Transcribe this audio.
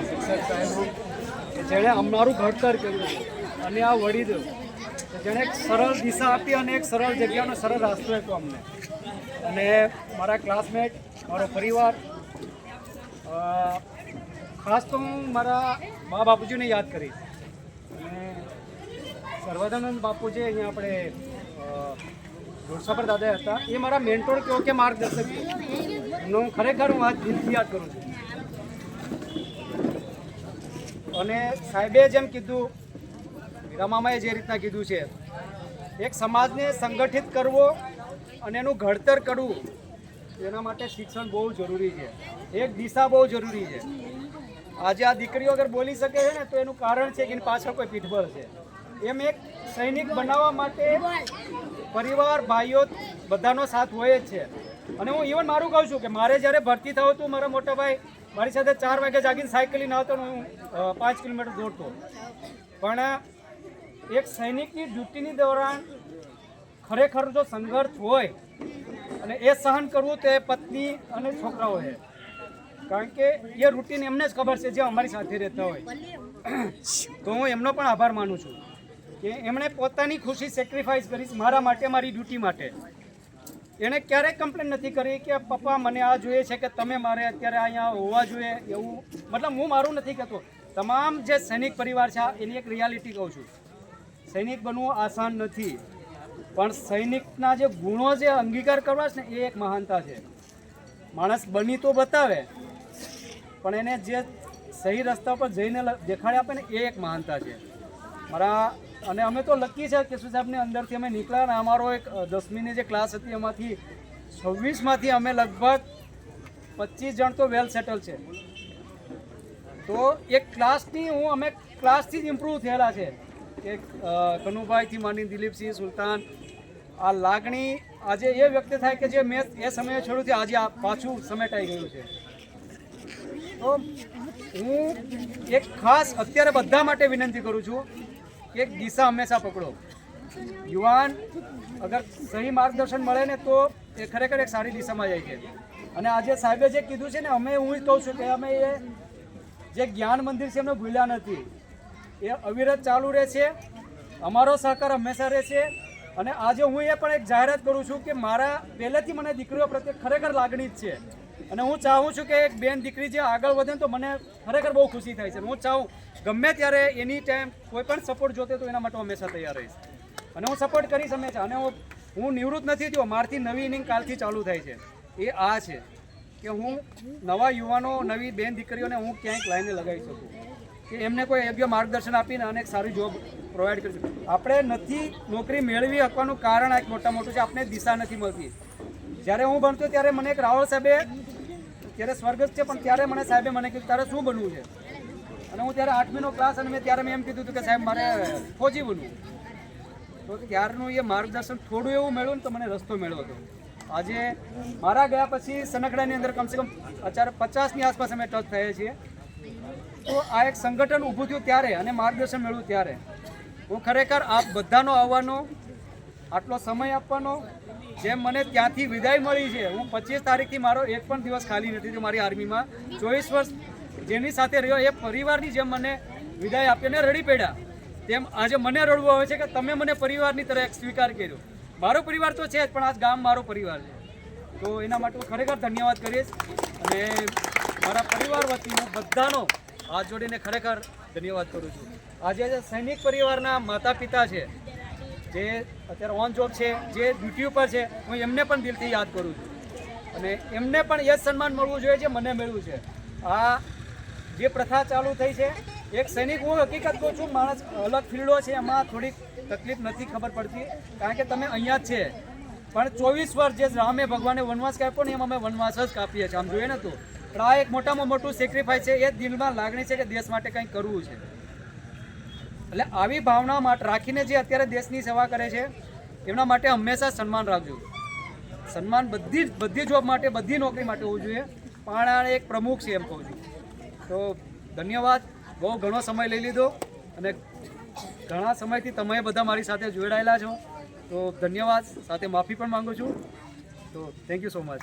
શિક્ષક સાહેબ કે જેણે અમારું ઘડતર કર્યું અને આ વડીલો જેણે એક સરળ દિશા આપી અને એક સરળ જગ્યાનો સરળ રાસ્તો આપ્યો અમને. અને મારા ક્લાસમેટ, મારો પરિવાર, ખાસ તો હું મારા મા બાપુજીને યાદ કરીશ. અને સર્વાનંદ બાપુ જે અહીંયા આપણે ઘોડસાપર દાદા હતા, એ મારા મેન્ટોર કહો કે માર્ગદર્શક છે. હું ખરેખર હું આજ દિલથી યાદ કરું છું. અને સાહેબે જેમ કીધું, હીરામામાએ જે રીતના કીધું છે, એક સમાજને સંગઠિત કરવો અને એનું ઘડતર કરવું, એના માટે શિક્ષણ બહુ જરૂરી છે. એક દિશા બહુ જરૂરી છે. આજે આ દીકરીઓ અગર બોલી શકે છે ને, તો એનું કારણ છે કે એની પાછળ કોઈ પીઠબળ છે. એમ એક સૈનિક બનાવવા માટે પરિવાર, ભાઈઓ બધાનો સાથ હોય જ છે. અને હું ઇવન મારું કહું છું કે મારે જ્યારે ભરતી થયું હતું, મારા મોટા ભાઈ મારી સાથે 4 વાગે જાગીને સાયકલ લઈને આવતો, હું 5 કિલોમીટર દોડતો. પણ એક સૈનિકની ડ્યુટીની દોરાન ખરેખર જો સંઘર્ષ હોય અને એ સહન કરવું, તો એ પત્ની અને છોકરાઓ છે. કારણ કે એ રૂટીન એમને જ ખબર છે જે અમારી સાથે રહેતા હોય. તો હું એમનો પણ આભાર માનું છું કે એમણે પોતાની ખુશી સેક્રિફાઈસ કરી મારા માટે, મારી ડ્યુટી માટે. એણે ક્યારેય કમ્પ્લેન નથી કરી કે પપ્પા મને આ જોઈએ છે કે તમે મારે અત્યારે અહીંયા હોવા જોઈએ એવું. મતલબ હું મારું નથી કહેતો, તમામ જે સૈનિક પરિવાર છે એની એક રિયાલિટી કહું છું. સૈનિક બનવું આસાન નથી, પણ સૈનિકના જે ગુણો જે અંગીકાર કરવા છે ને, એ એક મહાનતા છે. માણસ બની તો બતાવે, પણ એને જે સહી રસ્તા પર જઈને દેખાડી આપે ને, એ એક મહાનતા છે મારા. અને અમે તો લકી છે કે સાહેબની અંદરથી અમે નીકળ્યા ને અમારો એક 10મીની જે ક્લાસ હતી, એમાંથી 26માંથી અમે લગભગ 25 જણ તો વેલ સેટલ છે. તો એક ક્લાસની અમે ક્લાસથી જ ઇમ્પ્રૂવ થયેલા છે કે કનુભાઈથી માંડી દિલીપસિંહ, સુલતાન. આ લાગણી આજે એ વ્યક્ત થાય કે જે મેં એ સમયે છોડ્યું છે, આજે આ પાછું સમેટાઈ ગયું છે. તો હું એક ખાસ અત્યારે બધા માટે વિનંતી કરું છું કે એક દિશા હંમેશા પકડો. યુવાન અગર સહી માર્ગદર્શન મળે ને, તો એ ખરેખર એક સારી દિશામાં જાય છે. અને આજે સાહેબે જે કીધું છે ને, અમે હું જ કહું છું કે અમે એ જે જ્ઞાન મંદિર છે એમને ભૂલ્યા નથી. એ અવિરત ચાલુ રહે છે. અમારો સહકાર હંમેશા રહેશે. અને આજે હું એ પણ એક જાહેરાત કરું છું કે મારા પહેલેથી મને દીકરીઓ પ્રત્યે ખરેખર લાગણી જ છે. અને હું ચાહું છું કે એક બેન દીકરી જે આગળ વધે ને, તો મને ખરેખર બહુ ખુશી થાય છે. હું ચાહું ગમે ત્યારે એની ટાઈમ કોઈ પણ સપોર્ટ જોતે તો એના માટે હંમેશા તૈયાર રહીશ. અને હું સપોર્ટ કરીશ હંમેશા. અને હું નિવૃત્ત નથી થયો. મારથી નવી ઇનિંગ કાલથી ચાલુ થાય છે. એ આ છે કે હું નવા યુવાનો, નવી બેન દીકરીઓને હું ક્યાંક લાઈને લગાવી શકું, કે એમને કોઈ યોગ્ય માર્ગદર્શન આપીને અને એક સારી જોબ પ્રોવાઈડ કરી શકું. આપણે નથી નોકરી મેળવી શકવાનું કારણ એક મોટું છે, આપણે દિશા નથી મળતી. જ્યારે હું ભણતો ત્યારે મને એક રાવળ સાહેબે, ત્યારે સ્વર્ગસ્થ છે, પણ ત્યારે મને સાહેબે મને કીધું તારે શું બનવું છે. અને હું ત્યારે 8મીનો ક્લાસ, અને ત્યારે મેં એમ કીધું હતું કે સાહેબ મારે ફૌજી બનવું. તો ત્યારનું એ માર્ગદર્શન થોડું એવું મળ્યું ને, તો મને રસ્તો મળ્યો હતો. આજે મારા ગયા પછી સનકડાની અંદર કમસે કમ અત્યારે 50ની આસપાસ અમે ટચ થઈએ છીએ. તો આ એક સંગઠન ઊભું થયું ત્યારે અને માર્ગદર્શન મળ્યું ત્યારે. હું ખરેખર આપ બધાનો આવવાનો, આટલો સમય આપવાનો, જેમ મને ત્યાંથી વિદાય મળી છે. હું 25 તારીખથી મારો એક પણ દિવસ ખાલી નથી થયો મારી આર્મીમાં. 24 વર્ષ જેની સાથે રહ્યો, એ પરિવારની જેમ મને વિદાય આપીને રડી પડ્યા, તેમ આજે મને રડવું આવે છે કે તમે મને પરિવારની તરફ સ્વીકાર કર્યો. મારો પરિવાર તો છે જ, પણ આજ ગામ મારો પરિવાર છે. તો એના માટે હું ખરેખર ધન્યવાદ કરીશ. અને મારા પરિવાર વતી હું બધાનો હાથ જોડીને ખરેખર ધન્યવાદ કરું છું. આજે સૈનિક પરિવારના માતા પિતા છે, જે અત્યારે ઓન જોબ છે, જે ડ્યુટી ઉપર છે, હું એમને પણ દિલથી યાદ કરું છું. અને એમને પણ એ જ સન્માન મળવું જોઈએ જે મને મળ્યું છે. આ જે પ્રથા ચાલુ થઈ છે, એક સૈનિક, હું હકીકત કહું છું, માણસ અલગ ફિલ્ડો છે એમાં થોડીક તકલીફ નથી ખબર પડતી, કારણ કે તમે અહીંયા જ છે. પણ 24 વર્ષ જે રામે ભગવાને વનવાસ કાપ્યો ને, એમ અમે વનવાસ જ કાપીએ છીએ. આમ જોઈએ ને તો પણ આ એક મોટામાં મોટું સેક્રિફાઈસ છે. એ દિલમાં લાગણી છે કે દેશ માટે કંઈક કરવું છે. એટલે આવી ભાવના માટે રાખીને જે અત્યારે દેશની સેવા કરે છે, એમના માટે હંમેશા સન્માન રાખજો. સન્માન બધી જોબ માટે, બધી નોકરી માટે હોવું જોઈએ. પણ આ એક પ્રમુખ છે એમ કહું છું. તો ધન્યવાદ. બહુ ઘણો સમય લઈ લીધો અને ઘણા સમયથી તમે બધા મારી સાથે જોડાયેલા છો. તો ધન્યવાદ. સાથે માફી પણ માંગુ છું. તો થેન્ક યુ સો મચ.